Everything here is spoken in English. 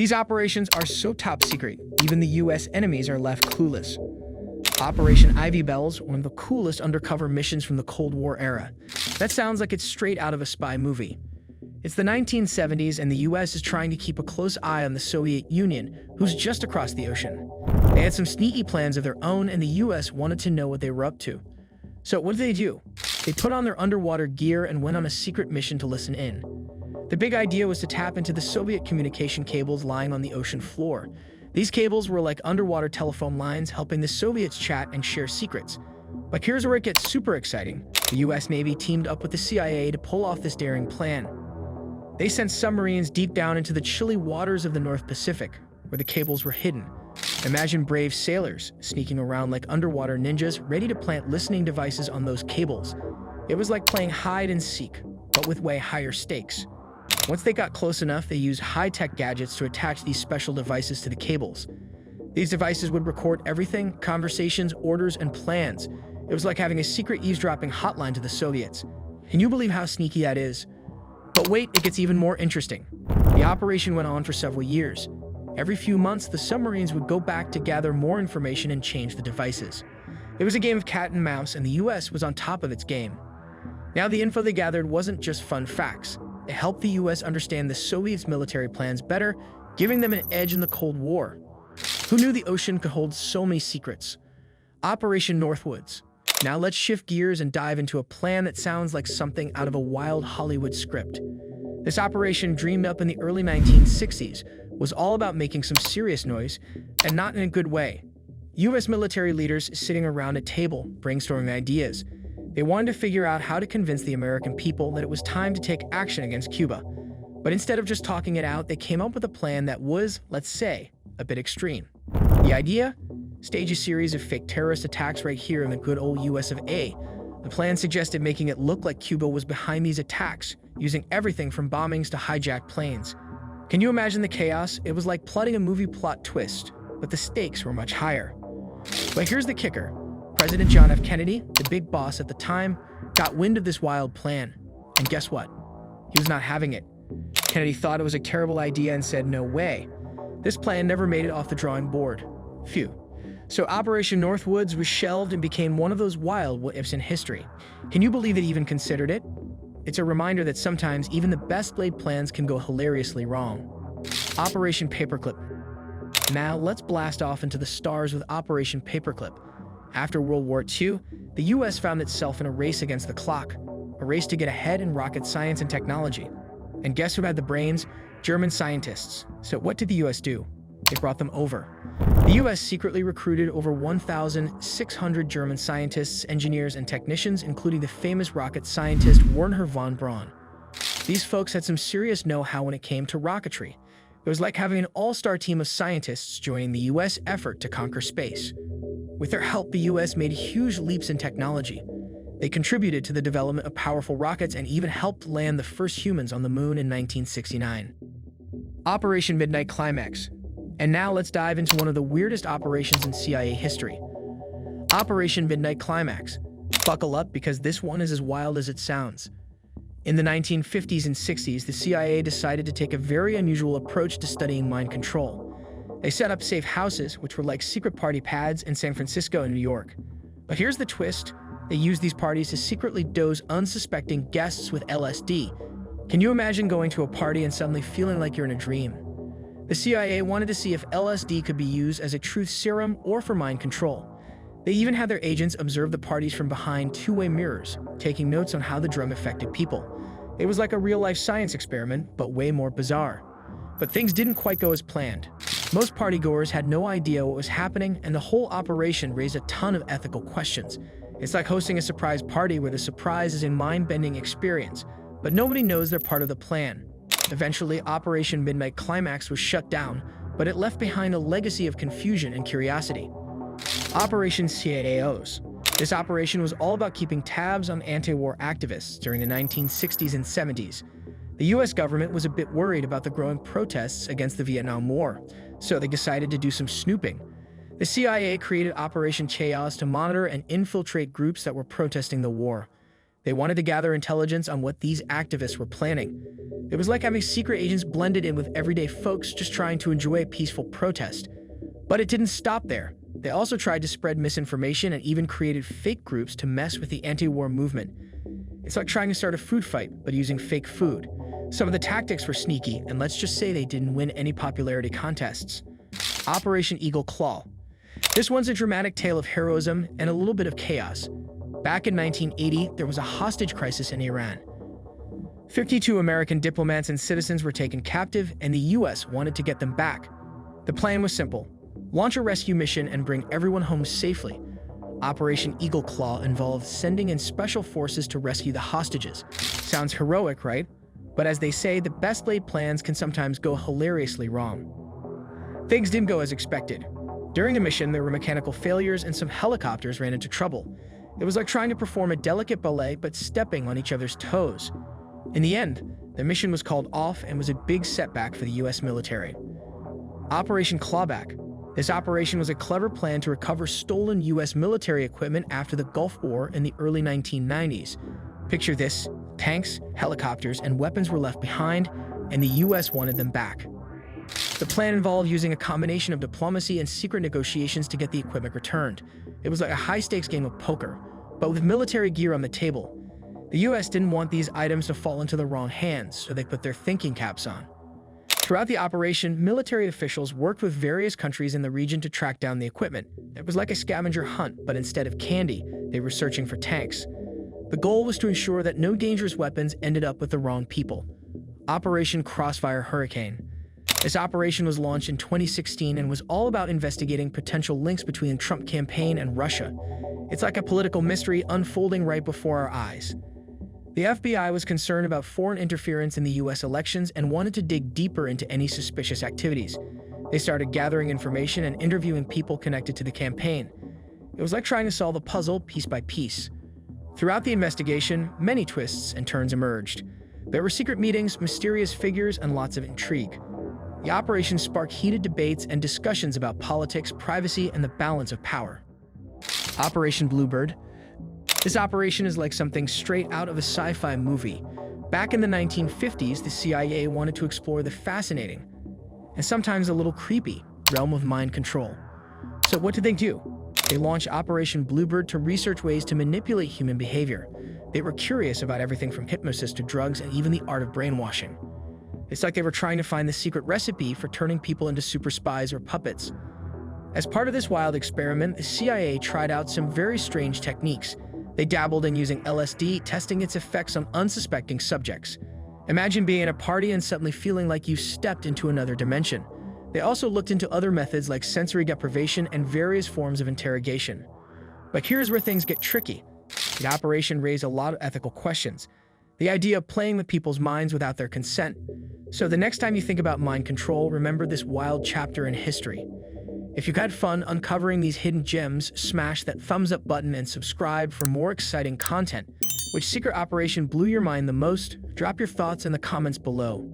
These operations are so top secret, even the US enemies are left clueless. Operation Ivy Bells, one of the coolest undercover missions from the Cold War era. That sounds like it's straight out of a spy movie. It's the 1970s and the US is trying to keep a close eye on the Soviet Union, who's just across the ocean. They had some sneaky plans of their own and the US wanted to know what they were up to. So what did they do? They put on their underwater gear and went on a secret mission to listen in. The big idea was to tap into the Soviet communication cables lying on the ocean floor. These cables were like underwater telephone lines, helping the Soviets chat and share secrets. But here's where it gets super exciting. The US Navy teamed up with the CIA to pull off this daring plan. They sent submarines deep down into the chilly waters of the North Pacific, where the cables were hidden. Imagine brave sailors sneaking around like underwater ninjas, ready to plant listening devices on those cables. It was like playing hide and seek, but with way higher stakes. Once they got close enough, they used high-tech gadgets to attach these special devices to the cables. These devices would record everything, conversations, orders, and plans. It was like having a secret eavesdropping hotline to the Soviets. Can you believe how sneaky that is? But wait, it gets even more interesting. The operation went on for several years. Every few months, the submarines would go back to gather more information and change the devices. It was a game of cat and mouse, and the US was on top of its game. Now, the info they gathered wasn't just fun facts. It helped the US understand the Soviets' military plans better, giving them an edge in the Cold War. Who knew the ocean could hold so many secrets? Operation Northwoods. Now let's shift gears and dive into a plan that sounds like something out of a wild Hollywood script. This operation, dreamed up in the early 1960s, was all about making some serious noise, and not in a good way. US military leaders sitting around a table, brainstorming ideas. They wanted to figure out how to convince the American people that it was time to take action against Cuba. But instead of just talking it out, they came up with a plan that was, let's say, a bit extreme. The idea? Stage a series of fake terrorist attacks right here in the good old US of A. The plan suggested making it look like Cuba was behind these attacks, using everything from bombings to hijacked planes. Can you imagine the chaos? It was like plotting a movie plot twist, but the stakes were much higher. But here's the kicker. President John F. Kennedy, the big boss at the time, got wind of this wild plan. And guess what? He was not having it. Kennedy thought it was a terrible idea and said, no way. This plan never made it off the drawing board. Phew. So Operation Northwoods was shelved and became one of those wild what-ifs in history. Can you believe they even considered it? It's a reminder that sometimes even the best laid plans can go hilariously wrong. Operation Paperclip. Now let's blast off into the stars with Operation Paperclip. After World War II, the US found itself in a race against the clock, a race to get ahead in rocket science and technology. And guess who had the brains? German scientists. So what did the US do? They brought them over. The US secretly recruited over 1,600 German scientists, engineers, and technicians, including the famous rocket scientist Wernher von Braun. These folks had some serious know-how when it came to rocketry. It was like having an all-star team of scientists joining the US effort to conquer space. With their help, the US made huge leaps in technology. They contributed to the development of powerful rockets and even helped land the first humans on the moon in 1969. Operation Midnight Climax. And now let's dive into one of the weirdest operations in CIA history. Operation Midnight Climax. Buckle up because this one is as wild as it sounds. In the 1950s and 60s, the CIA decided to take a very unusual approach to studying mind control. They set up safe houses, which were like secret party pads in San Francisco and New York. But here's the twist. They used these parties to secretly dose unsuspecting guests with LSD. Can you imagine going to a party and suddenly feeling like you're in a dream? The CIA wanted to see if LSD could be used as a truth serum or for mind control. They even had their agents observe the parties from behind two-way mirrors, taking notes on how the drug affected people. It was like a real-life science experiment, but way more bizarre. But things didn't quite go as planned. Most partygoers had no idea what was happening, and the whole operation raised a ton of ethical questions. It's like hosting a surprise party where the surprise is a mind-bending experience, but nobody knows they're part of the plan. Eventually, Operation Midnight Climax was shut down, but it left behind a legacy of confusion and curiosity. Operation CIAOs. This operation was all about keeping tabs on anti-war activists during the 1960s and 70s. The US government was a bit worried about the growing protests against the Vietnam War, so they decided to do some snooping. The CIA created Operation Chaos to monitor and infiltrate groups that were protesting the war. They wanted to gather intelligence on what these activists were planning. It was like having secret agents blended in with everyday folks just trying to enjoy a peaceful protest. But it didn't stop there. They also tried to spread misinformation and even created fake groups to mess with the anti-war movement. It's like trying to start a food fight, but using fake food. Some of the tactics were sneaky, and let's just say they didn't win any popularity contests. Operation Eagle Claw. This one's a dramatic tale of heroism and a little bit of chaos. Back in 1980, there was a hostage crisis in Iran. 52 American diplomats and citizens were taken captive, and the US wanted to get them back. The plan was simple: launch a rescue mission and bring everyone home safely. Operation Eagle Claw involved sending in special forces to rescue the hostages. Sounds heroic, right? But as they say, the best laid plans can sometimes go hilariously wrong. Things didn't go as expected. During the mission, there were mechanical failures and some helicopters ran into trouble. It was like trying to perform a delicate ballet but stepping on each other's toes. In the end, the mission was called off and was a big setback for the US military. Operation Clawback. This operation was a clever plan to recover stolen US military equipment after the Gulf War in the early 1990s. Picture this: tanks, helicopters, and weapons were left behind, and the US wanted them back. The plan involved using a combination of diplomacy and secret negotiations to get the equipment returned. It was like a high-stakes game of poker, but with military gear on the table. The US didn't want these items to fall into the wrong hands, so they put their thinking caps on. Throughout the operation, military officials worked with various countries in the region to track down the equipment. It was like a scavenger hunt, but instead of candy, they were searching for tanks. The goal was to ensure that no dangerous weapons ended up with the wrong people. Operation Crossfire Hurricane. This operation was launched in 2016 and was all about investigating potential links between the Trump campaign and Russia. It's like a political mystery unfolding right before our eyes. The FBI was concerned about foreign interference in the US elections and wanted to dig deeper into any suspicious activities. They started gathering information and interviewing people connected to the campaign. It was like trying to solve a puzzle piece by piece. Throughout the investigation, many twists and turns emerged. There were secret meetings, mysterious figures, and lots of intrigue. The operation sparked heated debates and discussions about politics, privacy, and the balance of power. Operation Bluebird. This operation is like something straight out of a sci-fi movie. Back in the 1950s, the CIA wanted to explore the fascinating, and sometimes a little creepy, realm of mind control. So what did they do? They launched Operation Bluebird to research ways to manipulate human behavior. They were curious about everything from hypnosis to drugs and even the art of brainwashing. It's like they were trying to find the secret recipe for turning people into super spies or puppets. As part of this wild experiment, the CIA tried out some very strange techniques. They dabbled in using LSD, testing its effects on unsuspecting subjects. Imagine being at a party and suddenly feeling like you stepped into another dimension. They also looked into other methods like sensory deprivation and various forms of interrogation. But here's where things get tricky. The operation raised a lot of ethical questions. The idea of playing with people's minds without their consent. So the next time you think about mind control, remember this wild chapter in history. If you've had fun uncovering these hidden gems, smash that thumbs up button and subscribe for more exciting content. Which secret operation blew your mind the most? Drop your thoughts in the comments below.